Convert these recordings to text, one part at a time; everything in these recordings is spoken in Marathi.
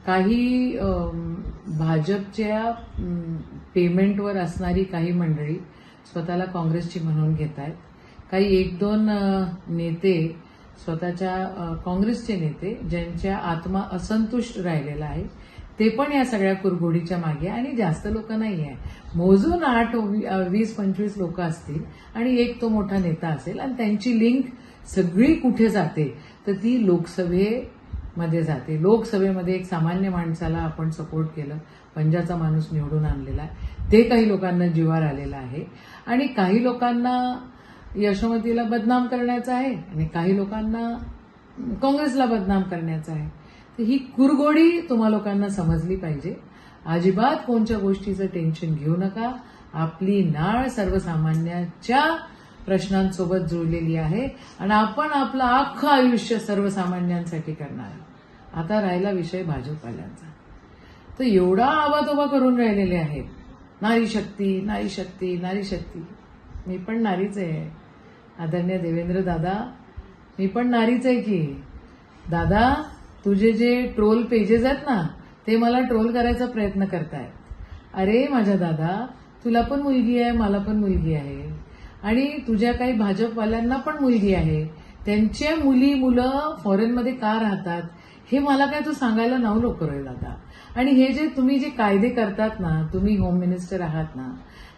काही भाजपच्या पेमेंटवर असणारी काही मंडळी स्वतःला काँग्रेसची म्हणून घेत आहेत. काही एक दोन नेते स्वतःच्या काँग्रेसचे नेते ज्यांच्या आत्मा असंतुष्ट राहिलेला आहे ते पण या सगळ्या कुरघोडीच्या मागे, आणि जास्त लोक नाही आहे, मोजून 8, 20, 25 लोक असतील आणि एक तो मोठा नेता असेल, आणि त्यांची लिंक सगळी कुठे जाते तर ती लोकसभेमध्ये जाते. लोकसभेमध्ये एक सामान्य माणसाला आपण सपोर्ट केलं, पंजाचा माणूस निवडून आणलेला आहे, ते काही लोकांना जीवावर आलेलं आहे, आणि काही लोकांना यशोमतीला बदनाम करायचं आहे आणि काही लोकांना काँग्रेसला बदनाम करायचं आहे. तर ही कुरघोडी तुम्हा लोकांना समजली पाहिजे. अजिबात कोणत्या गोष्टीचं टेन्शन घेऊ नका. आपली नाळ सर्वसामान्यांच्या प्रश्नांसोबत जुळलेली आहे आणि आपण आपलं अख्खं आयुष्य सर्वसामान्यांसाठी करणार. आता राहिला विषय भाजपवाल्यांचा, तर एवढा आवातोबा करून राहिलेले आहेत, नारी शक्ती, नारी शक्ती, नारी शक्ती. मी पण नारीच आहे आदरणीय देवेंद्र दादा, मी पण नारीच आहे की. दादा, तुझे जे ट्रोल पेजेस आहेत ना ते मला ट्रोल करायचा प्रयत्न करतायत. अरे माझ्या दादा, तुला पण मुलगी आहे, मला पण मुलगी आहे, आणि तुझ्या काही भाजपवाल्यांना पण मुलगी आहे. त्यांच्या मुलं फॉरेनमध्ये का राहतात हे मला काय तू सांगायला नाव नको रे दादा. आणि हे जे तुम्ही जे कायदे करतात ना, तुम्ही होम मिनिस्टर आहात ना,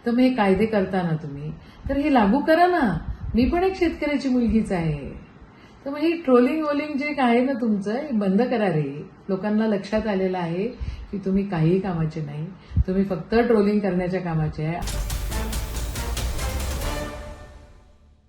तर मग हे कायदे करताना तुम्ही तर हे लागू करा ना. मी पण एक शेतकऱ्याची मुलगीच आहे. तर मग ही ट्रोलिंग वोलिंग जे आहे ना तुमचं, हे बंद करा रे. लोकांना लक्षात आलेलं आहे की तुम्ही काहीही कामाचे नाही, तुम्ही फक्त ट्रोलिंग करण्याच्या कामाचे आहे.